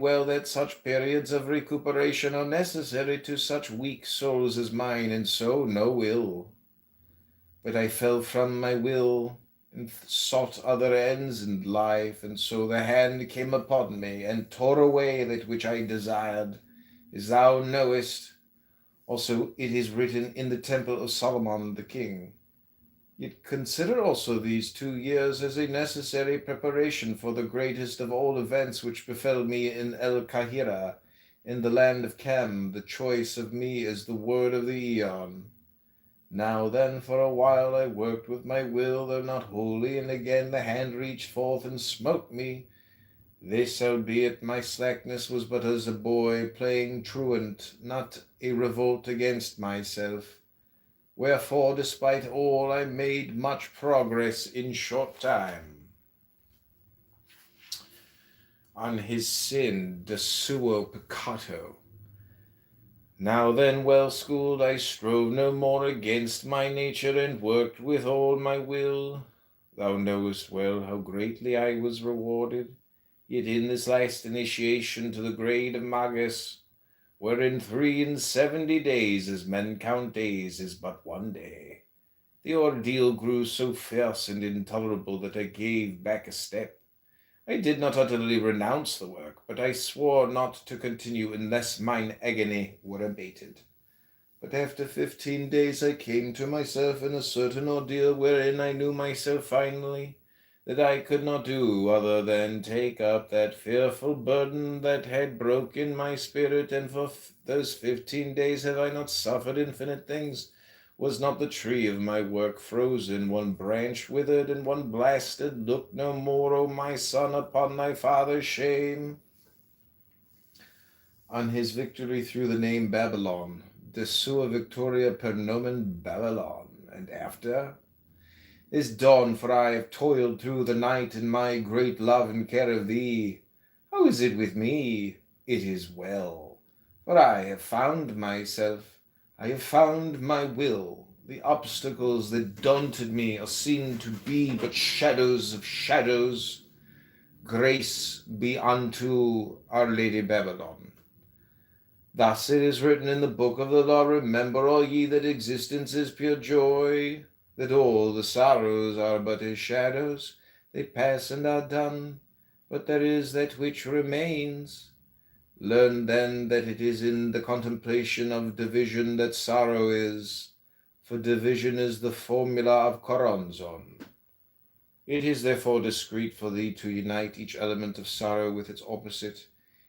well that such periods of recuperation are necessary to such weak souls as mine, and so no ill. But I fell from my will, and sought other ends in life, and so the hand came upon me, and tore away that which I desired, as thou knowest. Also it is written in the temple of Solomon the king. Yet consider also these 2 years as a necessary preparation for the greatest of all events which befell me in El Kahira, in the land of Cam, the choice of me as the word of the Aeon. Now then, for a while I worked with my will, though not wholly, and again the hand reached forth and smote me. This, albeit my slackness was but as a boy playing truant, not a revolt against myself. Wherefore, despite all, I made much progress in short time. On his sin, de suo peccato. Now then, well schooled, I strove no more against my nature, and worked with all my will. Thou knowest well how greatly I was rewarded, yet in this last initiation to the grade of Magus, wherein 73 days, as men count days, is but one day, the ordeal grew so fierce and intolerable that I gave back a step. I did not utterly renounce the work, but I swore not to continue unless mine agony were abated. But after 15 days I came to myself in a certain ordeal wherein I knew myself finally, that I could not do other than take up that fearful burden that had broken my spirit, and for those 15 days have I not suffered infinite things? Was not the tree of my work frozen, one branch withered, and one blasted? Look no more, O my son, upon thy father's shame. On his victory through the name Babylon, de sua victoria per nomen Babylon, and after this dawn, for I have toiled through the night in my great love and care of thee. How is it with me? It is well, for I have found myself. I have found my will. The obstacles that daunted me are seen to be but shadows of shadows. Grace be unto Our Lady Babylon. Thus it is written in the book of the law, remember all ye that existence is pure joy, that all the sorrows are but as shadows, they pass and are done, but there is that which remains. Learn then that it is in the contemplation of division that sorrow is, for division is the formula of Choronzon. It is therefore discreet for thee to unite each element of sorrow with its opposite,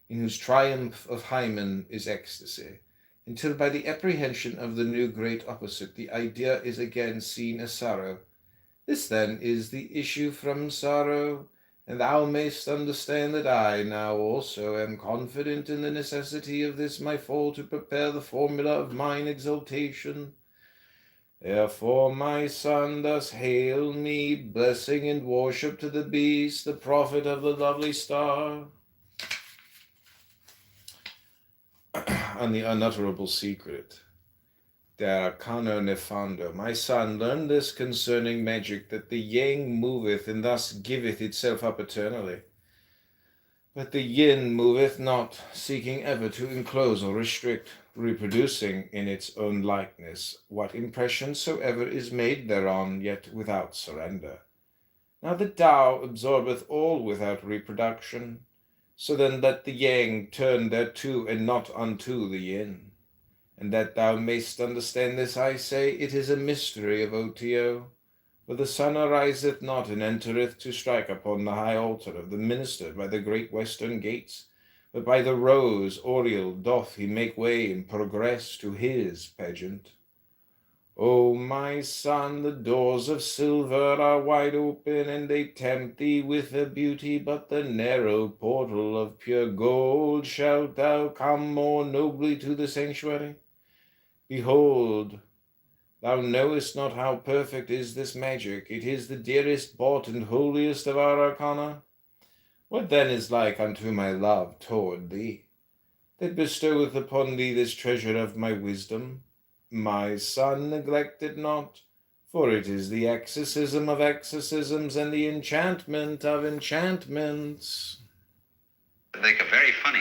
in whose triumph of Hymen is ecstasy, until by the apprehension of the new great opposite the idea is again seen as sorrow. This then is the issue from sorrow, and thou mayst understand that I now also am confident in the necessity of this my fall to prepare the formula of mine exaltation. Therefore, my son, thus hail me, blessing and worship to the beast, the prophet of the lovely star. On the unutterable secret. De arcano nefando. My son, learn this concerning magic, that the yang moveth, and thus giveth itself up eternally. But the yin moveth not, seeking ever to enclose or restrict, reproducing in its own likeness what impression soever is made thereon, yet without surrender. Now the Tao absorbeth all without reproduction, so then let the yang turn thereto, and not unto the yin. And that thou mayst understand this, I say, it is a mystery of Otio. For the sun ariseth not, and entereth to strike upon the high altar of the minister by the great western gates, but by the rose oriel doth he make way and progress to his pageant. O my son, the doors of silver are wide open, and they tempt thee with their beauty, but the narrow portal of pure gold shalt thou come more nobly to the sanctuary. Behold, thou knowest not how perfect is this magic. It is the dearest bought and holiest of our arcana. What then is like unto my love toward thee, that bestoweth upon thee this treasure of my wisdom? My son, neglect it not, for it is the exorcism of exorcisms and the enchantment of enchantments. Like a very funny